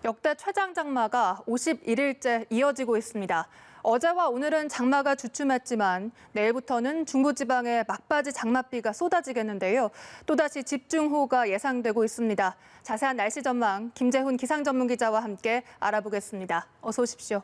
역대 최장 장마가 51일째 이어지고 있습니다. 어제와 오늘은 장마가 주춤했지만 내일부터는 중부지방에 막바지 장맛비가 쏟아지겠는데요. 또다시 집중호우가 예상되고 있습니다. 자세한 날씨 전망 김재훈 기상전문기자와 함께 알아보겠습니다. 어서 오십시오.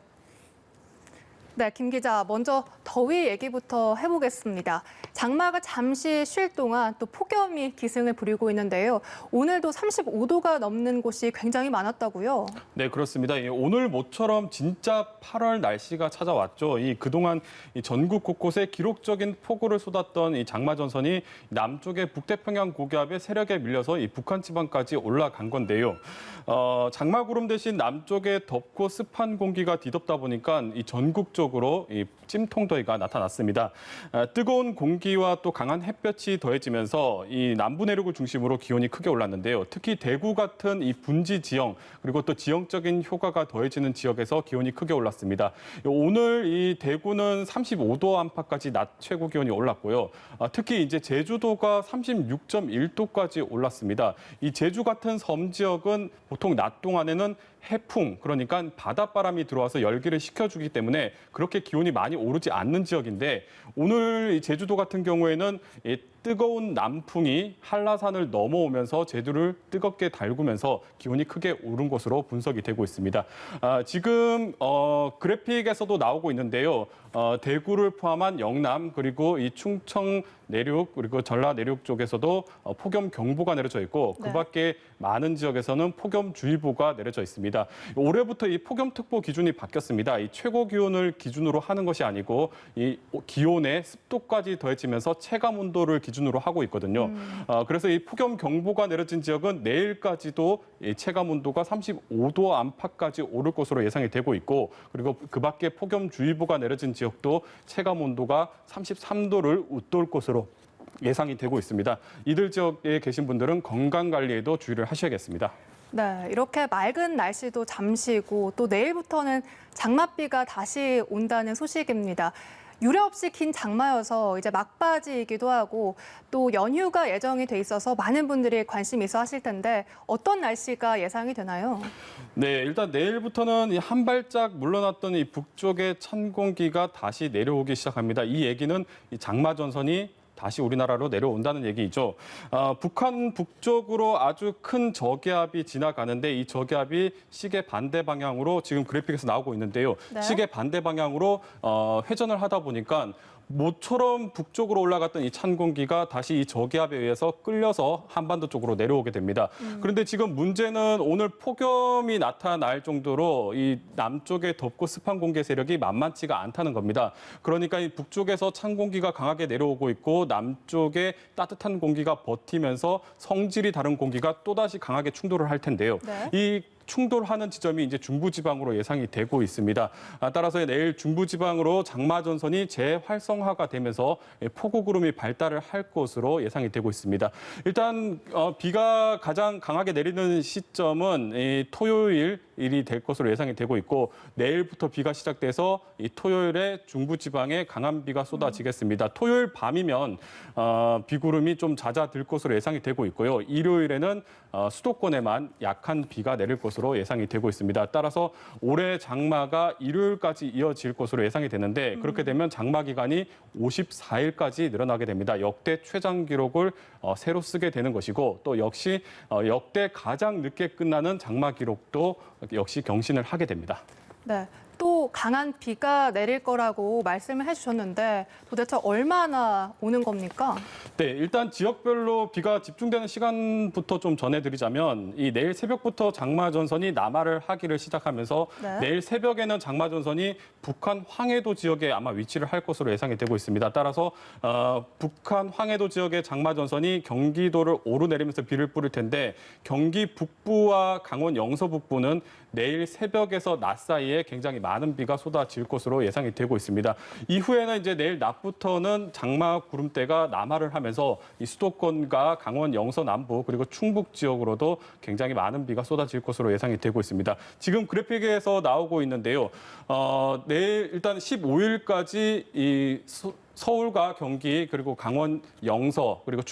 네, 김 기자, 먼저 더위 얘기부터 해보겠습니다. 장마가 잠시 쉴 동안 또 폭염이 기승을 부리고 있는데요. 오늘도 35도가 넘는 곳이 굉장히 많았다고요? 네, 그렇습니다. 오늘 모처럼 진짜 8월 날씨가 찾아왔죠. 그동안 전국 곳곳에 기록적인 폭우를 쏟았던 이 장마 전선이 남쪽의 북태평양 고기압의 세력에 밀려서 이 북한 지방까지 올라간 건데요. 장마 구름 대신 남쪽에 덥고 습한 공기가 뒤덮다 보니까 이 전국적으로 이 찜통더위가 나타났습니다. 뜨거운 공기와 또 강한 햇볕이 더해지면서 이 남부 내륙을 중심으로 기온이 크게 올랐는데요. 특히 대구 같은 이 분지 지형 그리고 또 지형적인 효과가 더해지는 지역에서 기온이 크게 올랐습니다. 오늘 이 대구는 35도 안팎까지 낮 최고 기온이 올랐고요. 특히 이제 제주도가 36.1도까지 올랐습니다. 이 제주 같은 섬 지역은 보통 낮 동안에는 해풍, 그러니까 바닷바람이 들어와서 열기를 식혀주기 때문에 그렇게 기온이 많이 오르지 않는 지역인데 오늘 제주도 같은 경우에는 뜨거운 남풍이 한라산을 넘어오면서 제주를 뜨겁게 달구면서 기온이 크게 오른 것으로 분석이 되고 있습니다. 지금 그래픽에서도 나오고 있는데요. 대구를 포함한 영남 그리고 이 충청 내륙 그리고 전라 내륙 쪽에서도 폭염 경보가 내려져 있고 그 밖에 많은 지역에서는 폭염주의보가 내려져 있습니다. 올해부터 이 폭염특보 기준이 바뀌었습니다. 이 최고 기온을 기준으로 하는 것이 아니고 이 기온에 습도까지 더해지면서 체감 온도를 기준으로 하고 있거든요. 그래서 이 폭염 경보가 내려진 지역은 내일까지도 이 체감 온도가 35도 안팎까지 오를 것으로 예상이 되고 있고 그리고 그 밖에 폭염주의보가 내려진 지역도 체감 온도가 33도를 웃돌 것으로 예상이 되고 있습니다. 이들 지역에 계신 분들은 건강 관리에도 주의를 하셔야겠습니다. 네, 이렇게 맑은 날씨도 잠시고 또 내일부터는 장맛비가 다시 온다는 소식입니다. 유례 없이 긴 장마여서 이제 막바지이기도 하고 또 연휴가 예정이 돼 있어서 많은 분들이 관심 있어 하실 텐데 어떤 날씨가 예상이 되나요? 네, 일단 내일부터는 한 발짝 물러났던 이 북쪽의 찬 공기가 다시 내려오기 시작합니다. 이 얘기는 이 장마 전선이 다시 우리나라로 내려온다는 얘기이죠. 북한 북쪽으로 아주 큰 저기압이 지나가는데 이 저기압이 시계 반대 방향으로 지금 그래픽에서 나오고 있는데요. 네. 시계 반대 방향으로 회전을 하다 보니까 모처럼 북쪽으로 올라갔던 이 찬 공기가 다시 이 저기압에 의해서 끌려서 한반도 쪽으로 내려오게 됩니다. 그런데 지금 문제는 오늘 폭염이 나타날 정도로 이 남쪽의 덥고 습한 공기 세력이 만만치가 않다는 겁니다. 그러니까 이 북쪽에서 찬 공기가 강하게 내려오고 있고 남쪽의 따뜻한 공기가 버티면서 성질이 다른 공기가 또다시 강하게 충돌을 할 텐데요. 네. 이 충돌하는 지점이 이제 중부지방으로 예상이 되고 있습니다. 따라서 내일 중부지방으로 장마 전선이 재활성화가 되면서 폭우구름이 발달을 할 것으로 예상이 되고 있습니다. 일단 비가 가장 강하게 내리는 시점은 이 토요일이 될 것으로 예상이 되고 있고 내일부터 비가 시작돼서 이 토요일에 중부지방에 강한 비가 쏟아지겠습니다. 토요일 밤이면 비구름이 좀 잦아들 것으로 예상이 되고 있고요. 일요일에는 수도권에만 약한 비가 내릴 것으로 예상이 되고 있습니다. 따라서 올해 장마가 일요일까지 이어질 것으로 예상이 되는데 그렇게 되면 장마 기간이 54일까지 늘어나게 됩니다. 역대 최장 기록을 새로 쓰게 되는 것이고 또 역시 역대 가장 늦게 끝나는 장마 기록도 역시 경신을 하게 됩니다. 네. 또 강한 비가 내릴 거라고 말씀을 해주셨는데 도대체 얼마나 오는 겁니까? 네, 일단 지역별로 비가 집중되는 시간부터 좀 전해드리자면 이 내일 새벽부터 장마 전선이 남하를 하기를 시작하면서 네. 내일 새벽에는 장마 전선이 북한 황해도 지역에 아마 위치를 할 것으로 예상이 되고 있습니다. 따라서 북한 황해도 지역의 장마 전선이 경기도를 오르내리면서 비를 뿌릴 텐데 경기 북부와 강원 영서 북부는 내일 새벽에서 낮 사이에 굉장히 많은 비가 쏟아질 것으로 예상이 되고 있습니다. 이후에는 이제 내일 낮부터는 장마 구름대가 남하를 하면서 이 수도권과 강원 영서 남부 그리고 충북 지역으로도 굉장히 많은 비가 쏟아질 것으로 예상이 되고 있습니다. 지금 그래픽에서 나오고 있는데요. 내일 일단 15일까지 이 서울과 경기 그리고 강원 영서 그리고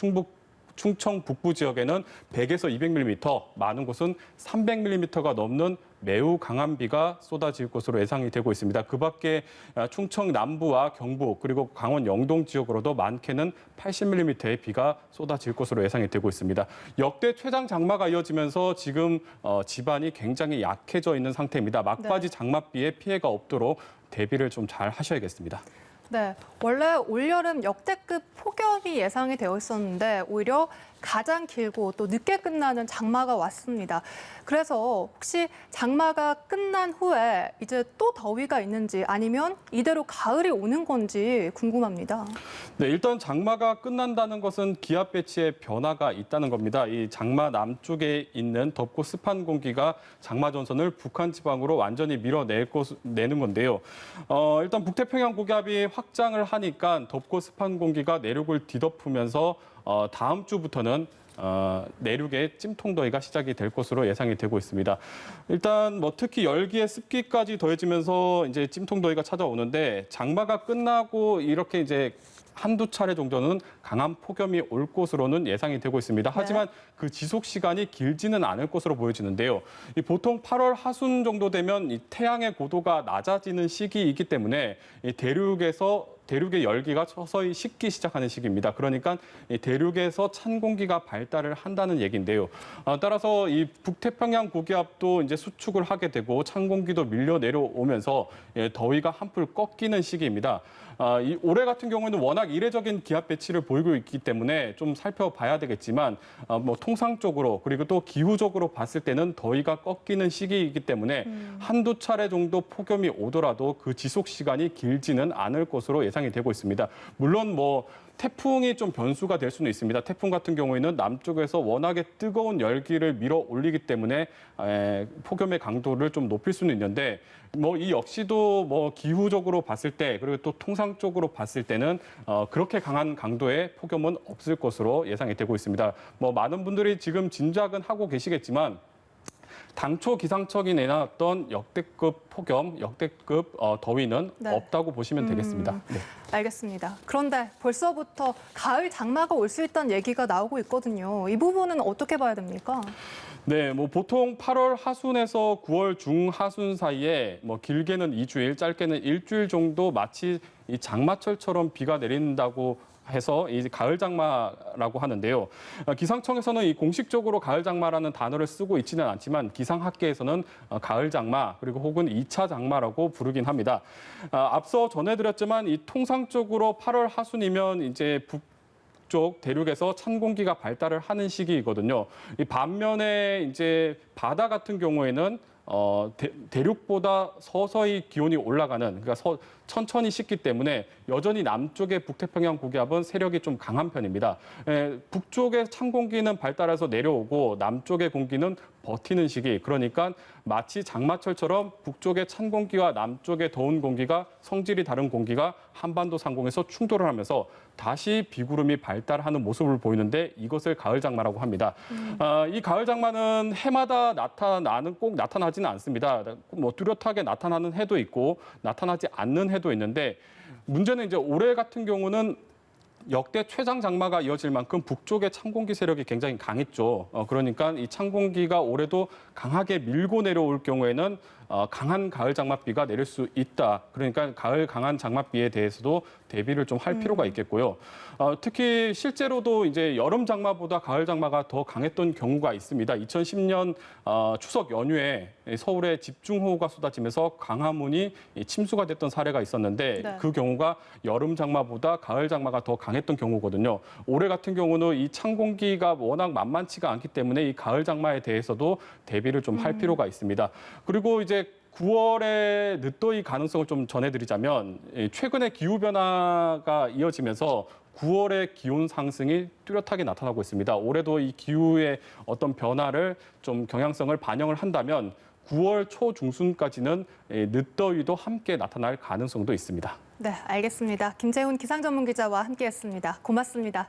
충청 북부 지역에는 100에서 200mm, 많은 곳은 300mm가 넘는 매우 강한 비가 쏟아질 것으로 예상이 되고 있습니다. 그 밖에 충청 남부와 경북 그리고 강원 영동 지역으로도 많게는 80mm의 비가 쏟아질 것으로 예상이 되고 있습니다. 역대 최장 장마가 이어지면서 지금 지반이 굉장히 약해져 있는 상태입니다. 막바지 장맛비에 피해가 없도록 대비를 좀 잘 하셔야겠습니다. 네, 원래 올여름 역대급 폭염이 예상이 되어 있었는데 오히려 가장 길고 또 늦게 끝나는 장마가 왔습니다. 그래서 혹시 장마가 끝난 후에 이제 또 더위가 있는지 아니면 이대로 가을이 오는 건지 궁금합니다. 네, 일단 장마가 끝난다는 것은 기압 배치에 변화가 있다는 겁니다. 이 장마 남쪽에 있는 덥고 습한 공기가 장마 전선을 북한 지방으로 완전히 밀어내는 건데요. 일단 북태평양 고기압이 확장을 하니까 덥고 습한 공기가 내륙을 뒤덮으면서 다음 주부터는 내륙에 찜통더위가 시작이 될 것으로 예상이 되고 있습니다. 일단 뭐 특히 열기에 습기까지 더해지면서 이제 찜통더위가 찾아오는데 장마가 끝나고 이렇게 이제 한두 차례 정도는 강한 폭염이 올 것으로는 예상이 되고 있습니다. 하지만 그 지속 시간이 길지는 않을 것으로 보여지는데요. 보통 8월 하순 정도 되면 이 태양의 고도가 낮아지는 시기이기 때문에 이 대륙의 열기가 서서히 식기 시작하는 시기입니다. 그러니까 이 대륙에서 찬 공기가 발달을 한다는 얘기인데요. 따라서 이 북태평양 고기압도 이제 수축을 하게 되고 찬 공기도 밀려 내려오면서 더위가 한풀 꺾이는 시기입니다. 이 올해 같은 경우에는 워낙 이례적인 기압 배치를 보이고 있기 때문에 좀 살펴봐야 되겠지만 뭐 통상적으로 그리고 또 기후적으로 봤을 때는 더위가 꺾이는 시기이기 때문에 한두 차례 정도 폭염이 오더라도 그 지속 시간이 길지는 않을 것으로 예상이 되고 있습니다. 물론 뭐 태풍이 좀 변수가 될 수는 있습니다. 태풍 같은 경우에는 남쪽에서 워낙에 뜨거운 열기를 밀어 올리기 때문에 폭염의 강도를 좀 높일 수는 있는데 뭐 이 역시도 뭐 기후적으로 봤을 때 그리고 또 통상적으로 봤을 때는 그렇게 강한 강도의 폭염은 없을 것으로 예상이 되고 있습니다. 뭐 많은 분들이 지금 짐작은 하고 계시겠지만 당초 기상청이 내놨던 역대급 폭염, 역대급 더위는 없다고 보시면 되겠습니다. 네. 알겠습니다. 그런데 벌써부터 가을 장마가 올 수 있다는 얘기가 나오고 있거든요. 이 부분은 어떻게 봐야 됩니까? 네, 뭐 보통 8월 하순에서 9월 중하순 사이에 뭐 길게는 2주일, 짧게는 일주일 정도 마치 이 장마철처럼 비가 내린다고 해서 이 가을 장마라고 하는데요. 기상청에서는 이 공식적으로 가을 장마라는 단어를 쓰고 있지는 않지만 기상학계에서는 가을 장마 그리고 혹은 2차 장마라고 부르긴 합니다. 앞서 전해드렸지만 이 통상적으로 8월 하순이면 이제 북쪽 대륙에서 찬 공기가 발달을 하는 시기이거든요. 이 반면에 이제 바다 같은 경우에는 대륙보다 서서히 기온이 올라가는, 그러니까 천천히 식기 때문에 여전히 남쪽의 북태평양 고기압은 세력이 좀 강한 편입니다. 북쪽의 찬 공기는 발달해서 내려오고 남쪽의 공기는 버티는 시기, 그러니까 마치 장마철처럼 북쪽의 찬 공기와 남쪽의 더운 공기가 성질이 다른 공기가 한반도 상공에서 충돌을 하면서 다시 비구름이 발달하는 모습을 보이는데 이것을 가을 장마라고 합니다. 이 가을 장마는 해마다 꼭 나타나지는 않습니다. 뭐 뚜렷하게 나타나는 해도 있고 나타나지 않는 해도 있는데 문제는 이제 올해 같은 경우는 역대 최장 장마가 이어질 만큼 북쪽의 찬 공기 세력이 굉장히 강했죠. 그러니까 이 찬 공기가 올해도 강하게 밀고 내려올 경우에는 강한 가을 장맛비가 내릴 수 있다. 그러니까 가을 강한 장맛비에 대해서도 대비를 좀 할 필요가 있겠고요. 특히 실제로도 이제 여름 장마보다 가을 장마가 더 강했던 경우가 있습니다. 2010년 추석 연휴에 서울에 집중호우가 쏟아지면서 광화문이 침수가 됐던 사례가 있었는데 그 경우가 여름 장마보다 가을 장마가 더 강했던 경우거든요. 올해 같은 경우는 이 찬 공기가 워낙 만만치가 않기 때문에 이 가을 장마에 대해서도 대비를 좀 할 필요가 있습니다. 그리고 이제 9월에 늦더위 가능성을 좀 전해드리자면 최근에 기후변화가 이어지면서 9월의 기온 상승이 뚜렷하게 나타나고 있습니다. 올해도 이 기후의 어떤 변화를 좀 경향성을 반영을 한다면 9월 초중순까지는 늦더위도 함께 나타날 가능성도 있습니다. 네, 알겠습니다. 김재훈 기상전문기자와 함께했습니다. 고맙습니다.